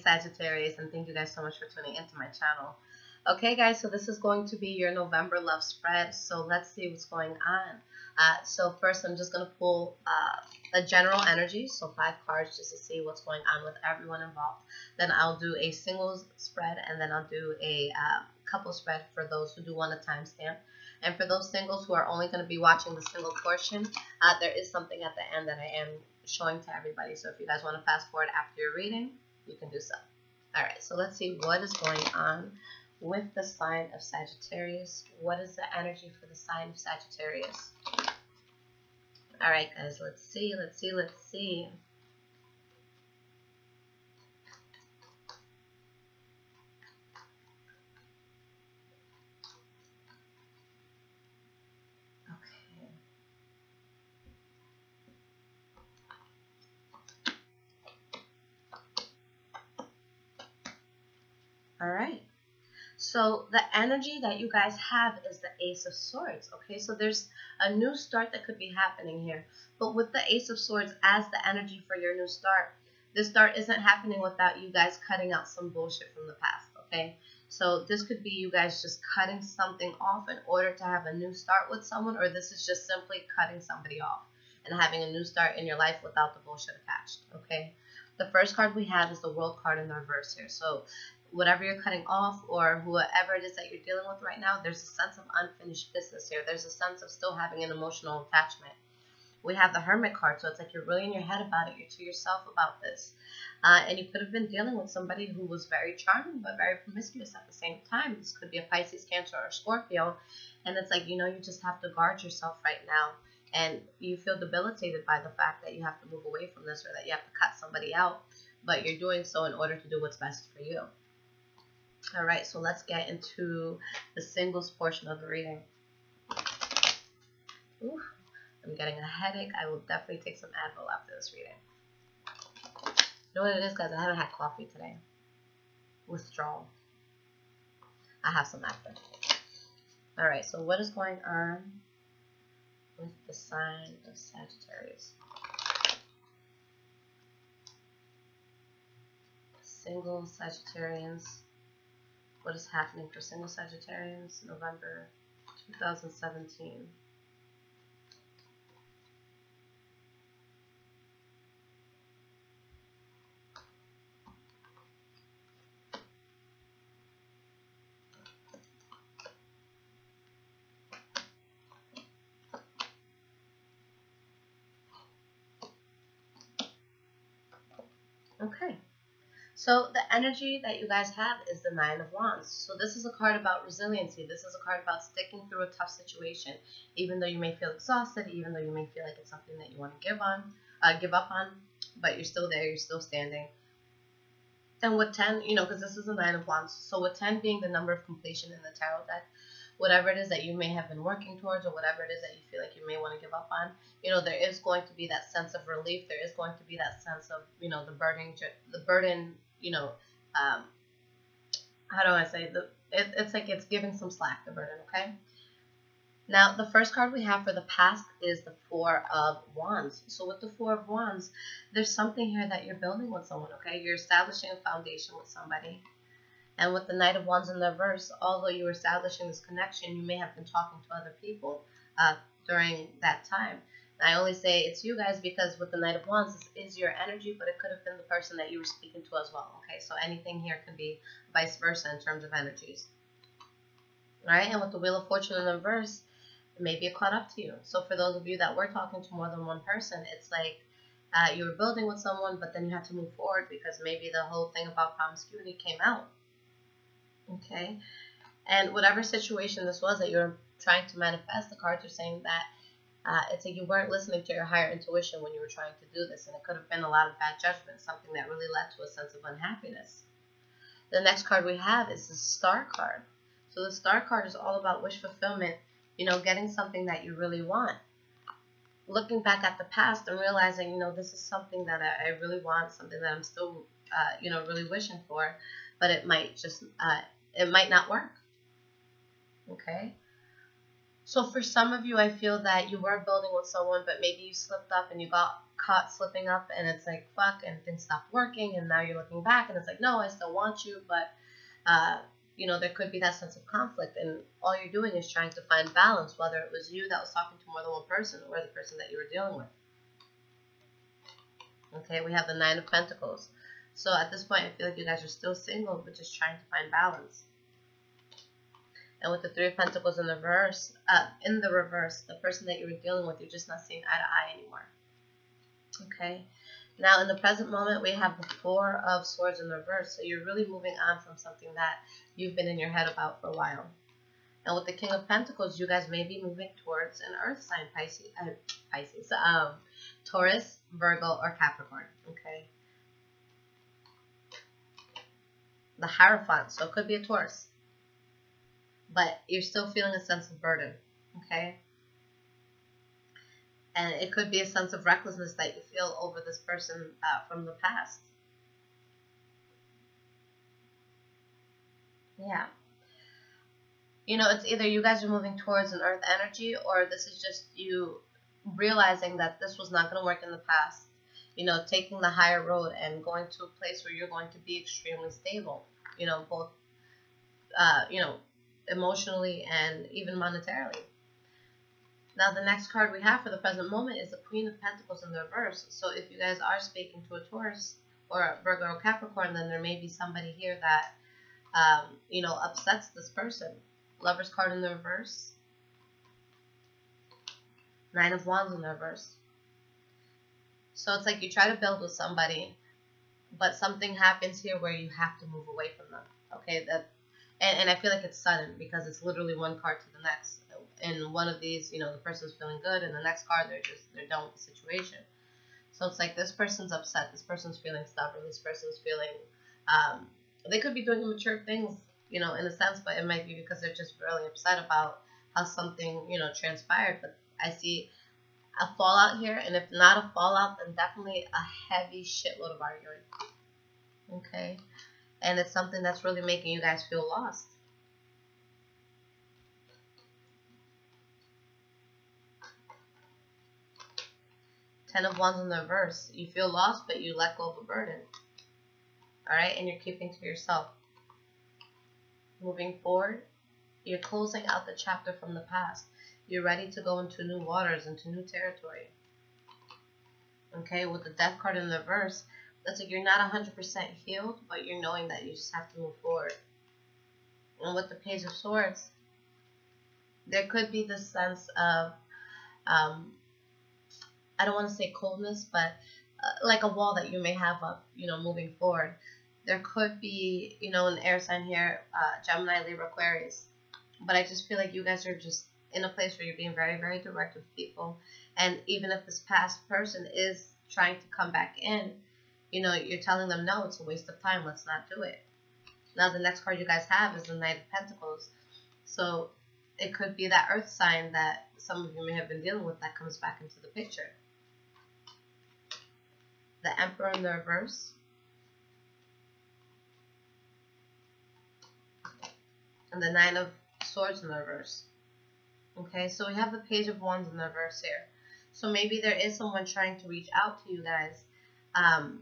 Sagittarius, and thank you guys so much for tuning into my channel. Okay, guys, so this is going to be your November love spread. So let's see what's going on. So first, I'm just going to pull a general energy, so 5 cards, just to see what's going on with everyone involved. Then I'll do a singles spread, and then I'll do a couple spread for those who do want a timestamp. And for those singles who are only going to be watching the single portion, there is something at the end that I am showing to everybody. So if you guys want to fast forward after your reading, you can do so. All right, so let's see what is going on with the sign of Sagittarius. What is the energy for the sign of Sagittarius? All right, guys, let's see. All right. So the energy that you guys have is the Ace of Swords. Okay, so there's a new start that could be happening here. But with the Ace of Swords as the energy for your new start, this start isn't happening without you guys cutting out some bullshit from the past. Okay, so this could be you guys just cutting something off in order to have a new start with someone, or this is just simply cutting somebody off and having a new start in your life without the bullshit attached. Okay, the first card we have is the World card in the reverse here. So whatever you're cutting off or whoever it is that you're dealing with right now, there's a sense of unfinished business here. There's a sense of still having an emotional attachment. We have the Hermit card, so it's like you're really in your head about it. You're to yourself about this. And you could have been dealing with somebody who was very charming but very promiscuous at the same time. This could be a Pisces, Cancer, or Scorpio. And it's like, you know, you just have to guard yourself right now. And you feel debilitated by the fact that you have to move away from this or that you have to cut somebody out. But you're doing so in order to do what's best for you. All right, so let's get into the singles portion of the reading. Ooh, I'm getting a headache. I will definitely take some Advil after this reading. You know what it is, guys? I haven't had coffee today. Withdrawal. I have some after. All right, so what is going on with the sign of Sagittarius? Single Sagittarians. What is happening for single Sagittarians, November 2017? Okay. So the energy that you guys have is the Nine of Wands. So this is a card about resiliency. This is a card about sticking through a tough situation, even though you may feel exhausted, even though you may feel like it's something that you want to give up on, but you're still there, you're still standing. And with 10, you know, because this is the Nine of Wands. So with 10 being the number of completion in the tarot deck, whatever it is that you may have been working towards or whatever it is that you feel like you may want to give up on, you know, there is going to be that sense of relief. There is going to be that sense of, you know, the burden, you know, how do I say, it's like it's giving some slack, the burden, okay? Now, the first card we have for the past is the Four of Wands. So with the Four of Wands, there's something here that you're building with someone, okay? You're establishing a foundation with somebody. And with the Knight of Wands in the reverse, although you were establishing this connection, you may have been talking to other people during that time. And I only say it's you guys because with the Knight of Wands, this is your energy, but it could have been the person that you were speaking to as well. Okay, so anything here can be vice versa in terms of energies. All right, and with the Wheel of Fortune in the reverse, maybe it caught up to you. So for those of you that were talking to more than one person, it's like you were building with someone, but then you had to move forward because maybe the whole thing about promiscuity came out. Okay, and whatever situation this was that you're trying to manifest, the cards are saying that it's like you weren't listening to your higher intuition when you were trying to do this, and it could have been a lot of bad judgment, something that really led to a sense of unhappiness. The next card we have is the Star card. So the Star card is all about wish fulfillment, you know, getting something that you really want. Looking back at the past and realizing, you know, this is something that I really want, something that I'm still, you know, really wishing for, but it might just, it might not work. Okay. So for some of you, I feel that you were building with someone, but maybe you slipped up and you got caught slipping up, and it's like, fuck, and things stopped working, and now you're looking back, and it's like, no, I still want you, but, you know, there could be that sense of conflict, and all you're doing is trying to find balance, whether it was you that was talking to more than one person or the person that you were dealing with. Okay, we have the Nine of Pentacles. So at this point, I feel like you guys are still single, but just trying to find balance. And with the Three of Pentacles in the reverse, the person that you were dealing with, you're just not seeing eye to eye anymore. Okay. Now, in the present moment, we have the Four of Swords in the reverse. So you're really moving on from something that you've been in your head about for a while. And with the King of Pentacles, you guys may be moving towards an earth sign, Taurus, Virgo, or Capricorn. Okay. The Hierophant, so it could be a Taurus. But you're still feeling a sense of burden. Okay. And it could be a sense of recklessness that you feel over this person from the past. Yeah. You know, it's either you guys are moving towards an earth energy, or this is just you realizing that this was not going to work in the past. You know, taking the higher road and going to a place where you're going to be extremely stable. You know, both, you know, emotionally and even monetarily. Now, the next card we have for the present moment is the Queen of Pentacles in the reverse. So if you guys are speaking to a Taurus or a Virgo or Capricorn, then there may be somebody here that, you know, upsets this person. Lover's card in the reverse. Nine of Wands in the reverse. So it's like you try to build with somebody, but something happens here where you have to move away from them. Okay, and I feel like it's sudden because it's literally one card to the next. In one of these, you know, the person's feeling good, and the next card, they're done with the situation. So it's like this person's upset, this person's feeling stubborn, this person's feeling, they could be doing immature things, you know, in a sense, but it might be because they're just really upset about how something, you know, transpired. But I see a fallout here, and if not a fallout, then definitely a heavy shitload of arguing. Okay, and it's something that's really making you guys feel lost. Ten of Wands in the reverse. You feel lost, but you let go of a burden. Alright, and you're keeping to yourself. Moving forward, you're closing out the chapter from the past. You're ready to go into new waters, into new territory. Okay, with the Death card in the reverse, that's like you're not 100% healed, but you're knowing that you just have to move forward. And with the Page of Swords, there could be this sense of, I don't want to say coldness, but like a wall that you may have up, you know, moving forward. There could be, you know, an air sign here, Gemini, Libra, Aquarius. But I just feel like you guys are just in a place where you're being very, very direct with people. And even if this past person is trying to come back in, you know, you're telling them, no, it's a waste of time. Let's not do it. Now, the next card you guys have is the Knight of Pentacles. So it could be that earth sign that some of you may have been dealing with that comes back into the picture. The Emperor in the reverse. And the Nine of Swords in the reverse. Okay, so we have the Page of Wands in the reverse here. So maybe there is someone trying to reach out to you guys. And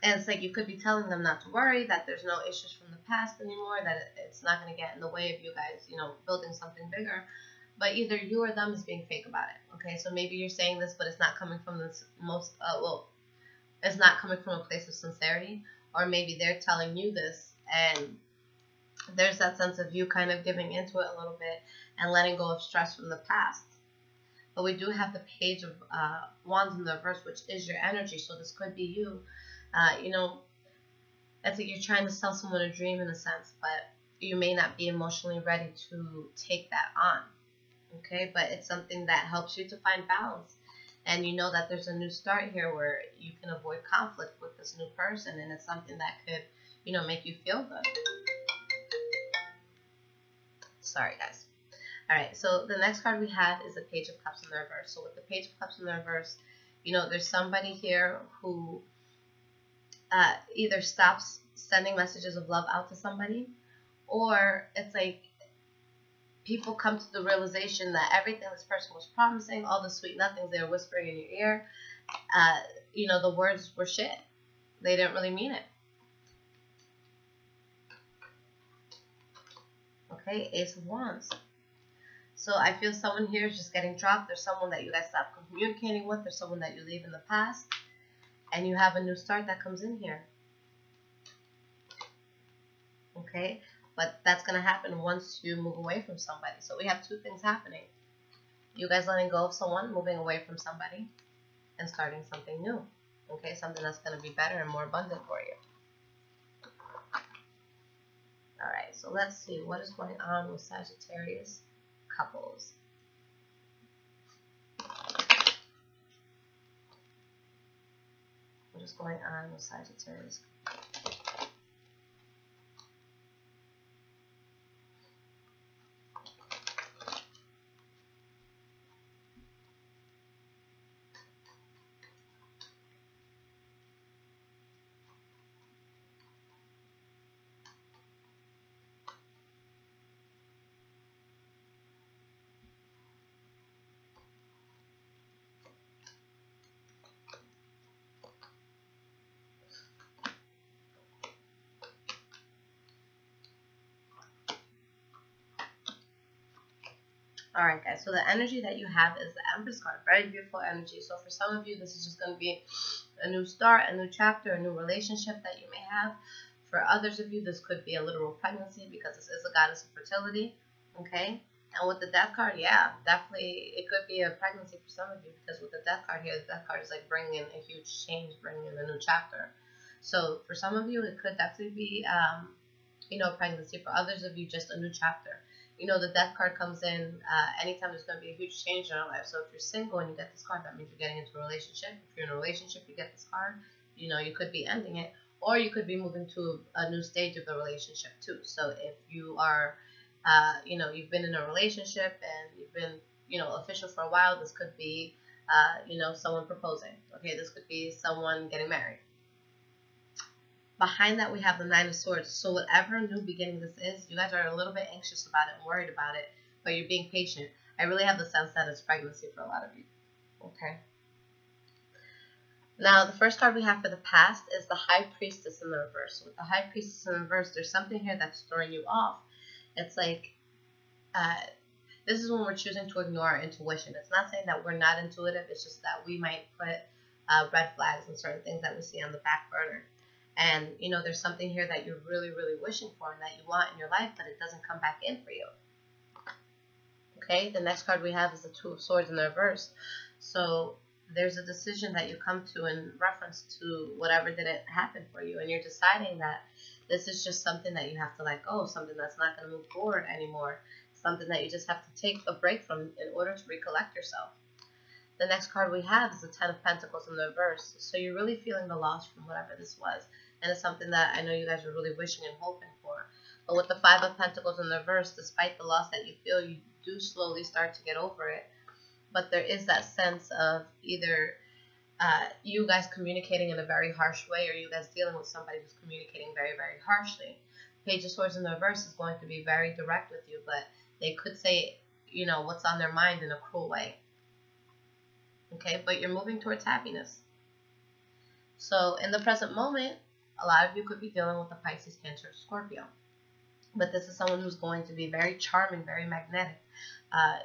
it's like you could be telling them not to worry, that there's no issues from the past anymore, that it's not going to get in the way of you guys, you know, building something bigger. But either you or them is being fake about it. Okay, so maybe you're saying this, but it's not coming from this it's not coming from a place of sincerity, or maybe they're telling you this, and there's that sense of you kind of giving into it a little bit and letting go of stress from the past. But we do have the Page of Wands in the reverse, which is your energy, so this could be you. You know, it's like you're trying to sell someone a dream in a sense, but you may not be emotionally ready to take that on. Okay, but it's something that helps you to find balance. And you know that there's a new start here where you can avoid conflict with this new person. And it's something that could, you know, make you feel good. Sorry, guys. All right, so the next card we have is the Page of Cups in the reverse. So with the Page of Cups in the reverse, you know, there's somebody here who either stops sending messages of love out to somebody, or it's like people come to the realization that everything this person was promising, all the sweet nothings they were whispering in your ear, you know, the words were shit. They didn't really mean it. Okay, Ace of Wands. So I feel someone here is just getting dropped. There's someone that you guys stopped communicating with. There's someone that you leave in the past. And you have a new start that comes in here. Okay, but that's going to happen once you move away from somebody. So we have two things happening. You guys letting go of someone, moving away from somebody, and starting something new. Okay, something that's going to be better and more abundant for you. Alright, so let's see what is going on with Sagittarius couples. What is going on with Sagittarius? Alright guys, so the energy that you have is the Empress card. Very beautiful energy. So for some of you, this is just going to be a new start, a new chapter, a new relationship that you may have. For others of you, this could be a literal pregnancy because this is a goddess of fertility. Okay? And with the Death card, yeah, definitely it could be a pregnancy for some of you because with the Death card here, the Death card is like bringing in a huge change, bringing in a new chapter. So for some of you, it could definitely be, you know, pregnancy. For others of you, just a new chapter. You know, the Death card comes in anytime there's going to be a huge change in our life. So if you're single and you get this card, that means you're getting into a relationship. If you're in a relationship, you get this card. You know, you could be ending it. Or you could be moving to a new stage of the relationship too. So if you are, you know, you've been in a relationship and you've been, you know, official for a while, this could be, you know, someone proposing. Okay, this could be someone getting married. Behind that, we have the Nine of Swords. So whatever new beginning this is, you guys are a little bit anxious about it and worried about it, but you're being patient. I really have the sense that it's pregnancy for a lot of you. Okay. Now, the first card we have for the past is the High Priestess in the reverse. With the High Priestess in the reverse, there's something here that's throwing you off. It's like, this is when we're choosing to ignore our intuition. It's not saying that we're not intuitive. It's just that we might put red flags and certain things that we see on the back burner. And, you know, there's something here that you're really, really wishing for and that you want in your life, but it doesn't come back in for you. Okay, the next card we have is the Two of Swords in the reverse. So there's a decision that you come to in reference to whatever didn't happen for you. And you're deciding that this is just something that you have to let go, something that's not going to move forward anymore, something that you just have to take a break from in order to recollect yourself. The next card we have is the Ten of Pentacles in the reverse. So you're really feeling the loss from whatever this was. And it's something that I know you guys are really wishing and hoping for. But with the Five of Pentacles in the reverse, despite the loss that you feel, you do slowly start to get over it. But there is that sense of either you guys communicating in a very harsh way or you guys dealing with somebody who's communicating very, very harshly. Page of Swords in the reverse is going to be very direct with you, but they could say, you know, what's on their mind in a cruel way. Okay, but you're moving towards happiness. So in the present moment, a lot of you could be dealing with a Pisces, Cancer, Scorpio. But this is someone who's going to be very charming, very magnetic.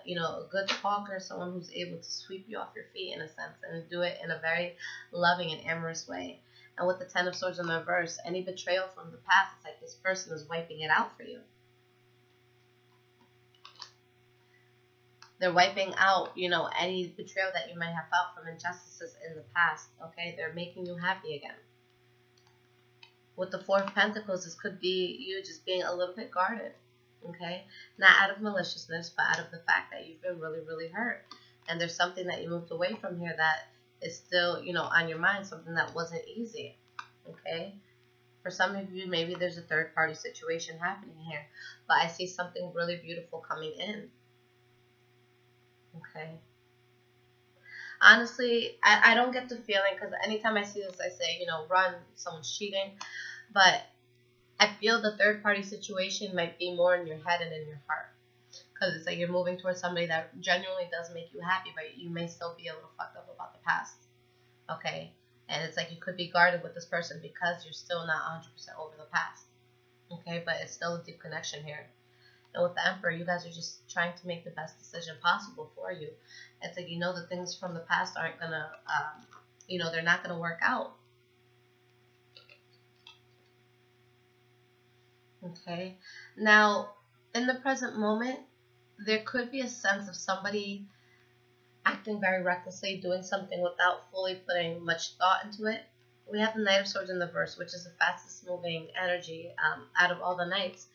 You know, a good talker, someone who's able to sweep you off your feet in a sense and do it in a very loving and amorous way. And with the Ten of Swords in the reverse, any betrayal from the past, it's like this person is wiping it out for you. They're wiping out, you know, any betrayal that you might have felt from injustices in the past. Okay, they're making you happy again. With the Four of Pentacles, this could be you just being a little bit guarded, okay? Not out of maliciousness, but out of the fact that you've been really, really hurt. And there's something that you moved away from here that is still, you know, on your mind, something that wasn't easy, okay? For some of you, maybe there's a third-party situation happening here, but I see something really beautiful coming in, okay? Honestly, I don't get the feeling, because anytime I see this, I say, you know, run, someone's cheating. But I feel the third-party situation might be more in your head and in your heart. Because it's like you're moving towards somebody that genuinely does make you happy, but you may still be a little fucked up about the past. Okay? And it's like you could be guarded with this person because you're still not 100% over the past. Okay? But it's still a deep connection here. And with the Emperor, you guys are just trying to make the best decision possible for you. It's like you know the things from the past aren't going to, they're not going to work out. Okay? Now, in the present moment, there could be a sense of somebody acting very recklessly, doing something without fully putting much thought into it. We have the Knight of Swords in the reverse, which is the fastest moving energy out of all the Knights.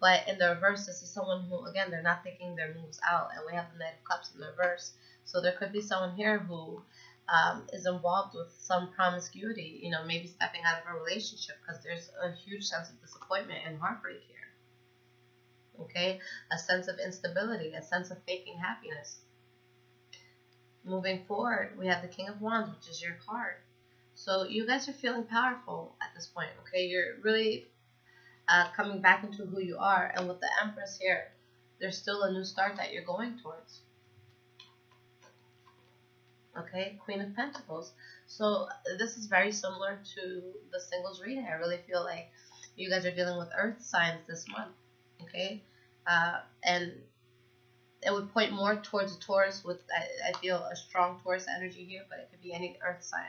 But in the reverse, this is someone who, again, they're not thinking their moves out. And we have the Knight of Cups in the reverse. So there could be someone here who is involved with some promiscuity, maybe stepping out of a relationship because there's a huge sense of disappointment and heartbreak here. Okay? A sense of instability, a sense of faking happiness. Moving forward, we have the King of Wands, which is your card. So you guys are feeling powerful at this point, okay? You're really coming back into who you are. And with the Empress here, there's still a new start that you're going towards. Okay, Queen of Pentacles. So this is very similar to the singles reading. I really feel like you guys are dealing with earth signs this month. Okay, and it would point more towards a Taurus with, I feel, a strong Taurus energy here, but it could be any earth sign.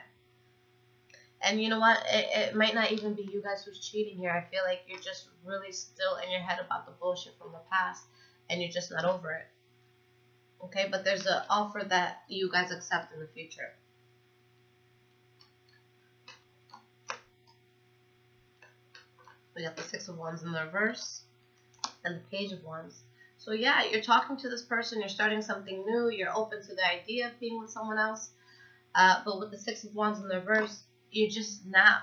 And you know what? It might not even be you guys who's cheating here. I feel like you're just really still in your head about the bullshit from the past, and you're just not over it. Okay, but there's an offer that you guys accept in the future. We got the Six of Wands in the reverse and the Page of Wands. So yeah, you're talking to this person, you're starting something new, you're open to the idea of being with someone else. But with the Six of Wands in the reverse, you're just not,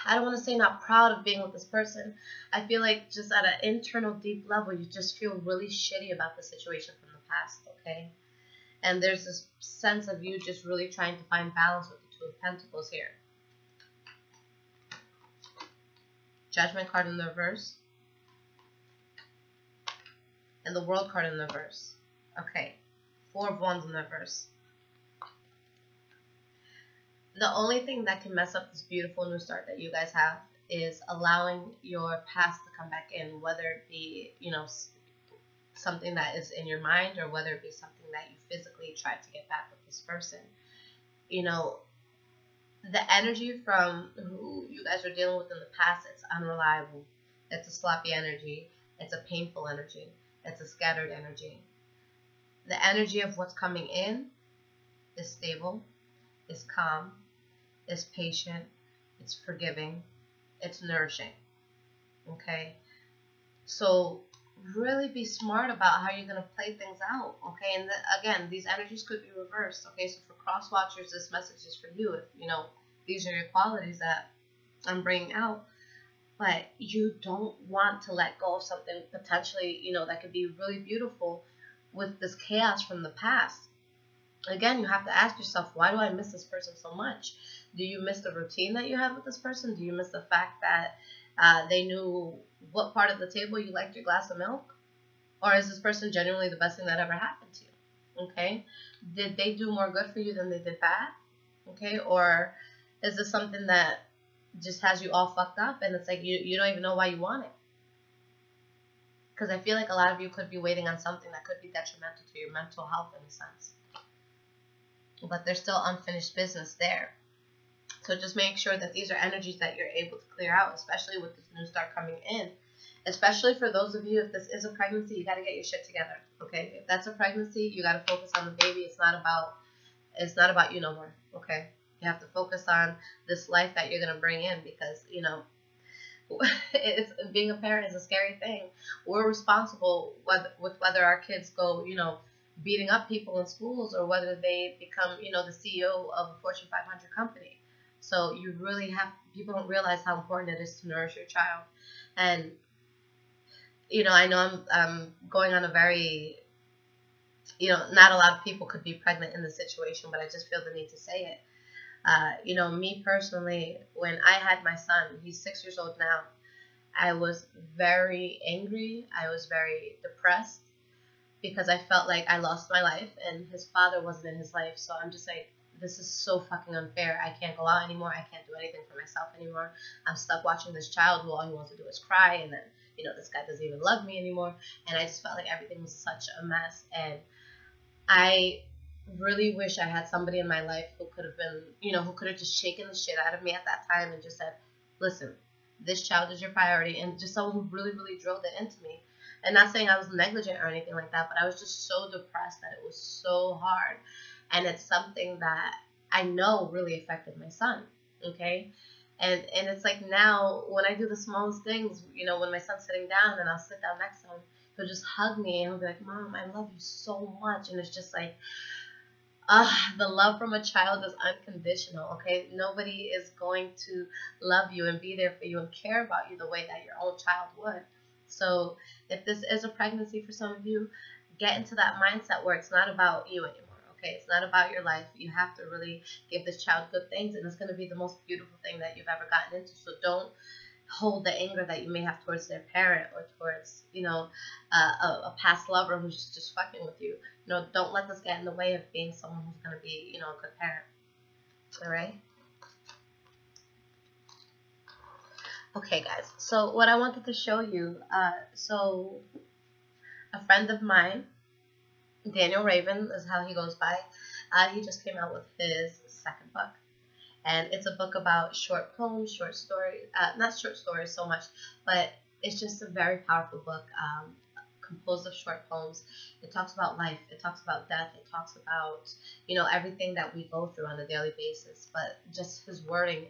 I don't want to say not proud of being with this person. I feel like just at an internal deep level, you just feel really shitty about the situation from the past, okay? And there's this sense of you just really trying to find balance with the Two of Pentacles here. Judgment card in the reverse. And the World card in the reverse. Okay. Four of Wands in the reverse. The only thing that can mess up this beautiful new start that you guys have is allowing your past to come back in, whether it be, something that is in your mind or whether it be something that you physically tried to get back with this person. The energy from who you guys are dealing with in the past, it's unreliable. It's a sloppy energy. It's a painful energy. It's a scattered energy. The energy of what's coming in is stable, is calm, is patient, it's forgiving, it's nourishing. Okay? So really be smart about how you're going to play things out. Okay? And again, these energies could be reversed. Okay? So for cross watchers, this message is for you. If, these are your qualities that I'm bringing out. But you don't want to let go of something potentially, that could be really beautiful with this chaos from the past. Again, you have to ask yourself, why do I miss this person so much? Do you miss the routine that you have with this person? Do you miss the fact that they knew what part of the table you liked your glass of milk? Or is this person genuinely the best thing that ever happened to you? Okay? Did they do more good for you than they did bad? Okay? Or is this something that just has you all fucked up and it's like you don't even know why you want it? Because I feel like a lot of you could be waiting on something that could be detrimental to your mental health in a sense. But there's still unfinished business there. So just make sure that these are energies that you're able to clear out, especially with this new start coming in. Especially for those of you, if this is a pregnancy, you got to get your shit together. Okay? If that's a pregnancy, you got to focus on the baby. It's not about you no more. Okay? You have to focus on this life that you're going to bring in because, being a parent is a scary thing. We're responsible with whether our kids go, beating up people in schools or whether they become, the CEO of a Fortune 500 company. So you really people don't realize how important it is to nourish your child. And, I know I'm going on a very, not a lot of people could be pregnant in this situation, but I just feel the need to say it. Me personally, when I had my son, he's 6 years old now. I was very angry. I was very depressed because I felt like I lost my life and his father wasn't in his life. So I'm just like, this is so fucking unfair. I can't go out anymore. I can't do anything for myself anymore. I'm stuck watching this child who all he wants to do is cry, and then, you know, this guy doesn't even love me anymore. And I just felt like everything was such a mess. And I really wish I had somebody in my life who could have been, you know, who could have just shaken the shit out of me at that time and just said, listen, this child is your priority. And just someone who really, really drilled it into me. And not saying I was negligent or anything like that, but I was just so depressed that it was so hard. And it's something that I know really affected my son, okay? And it's like now when I do the smallest things, you know, when my son's sitting down and I'll sit down next to him, he'll just hug me and he'll be like, Mom, I love you so much. And it's just like, the love from a child is unconditional, okay? Nobody is going to love you and be there for you and care about you the way that your own child would. So if this is a pregnancy for some of you, get into that mindset where it's not about you anymore, okay? It's not about your life. You have to really give this child good things, and it's going to be the most beautiful thing that you've ever gotten into. So don't hold the anger that you may have towards their parent or towards, you know, a past lover who's just fucking with you. You know, don't let this get in the way of being someone who's going to be, you know, a good parent. All right? Okay, guys. So what I wanted to show you, so a friend of mine, Daniel Raven is how he goes by, he just came out with his second book. And it's a book about short poems, short stories, not short stories so much, but it's just a very powerful book composed of short poems. It talks about life. It talks about death. It talks about, you know, everything that we go through on a daily basis. But just his wording,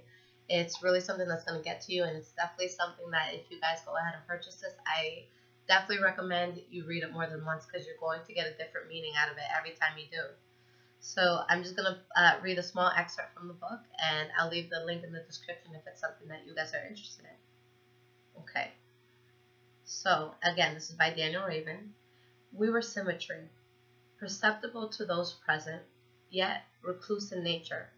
it's really something that's going to get to you. And it's definitely something that if you guys go ahead and purchase this, I definitely recommend you read it more than once because you're going to get a different meaning out of it every time you do. So I'm just going to read a small excerpt from the book, and I'll leave the link in the description if it's something that you guys are interested in. Okay. So, again, this is by Daniel Raven. We were symmetry, perceptible to those present, yet recluse in nature,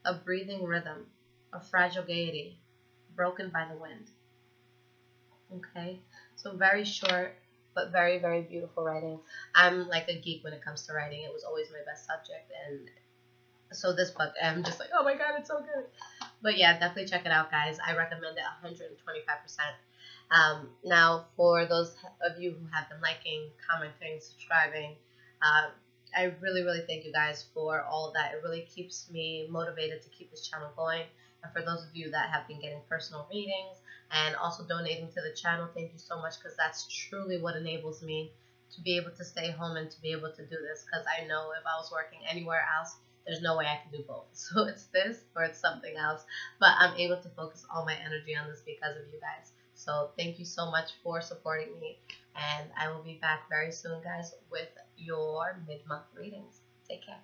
a breathing rhythm, a fragile gaiety, broken by the wind. Okay, so very short, but very, very beautiful writing. I'm like a geek when it comes to writing. It was always my best subject, and so this book, I'm just like, oh my god, it's so good. But yeah, definitely check it out, guys. I recommend it 125%. Now, for those of you who have been liking, commenting, subscribing, I really, really thank you guys for all of that. It really keeps me motivated to keep this channel going. And for those of you that have been getting personal readings and also donating to the channel, thank you so much, because that's truly what enables me to be able to stay home and to be able to do this, because I know if I was working anywhere else, there's no way I can do both. So it's this or it's something else. But I'm able to focus all my energy on this because of you guys. So thank you so much for supporting me. And I will be back very soon, guys, with your mid-month readings. Take care.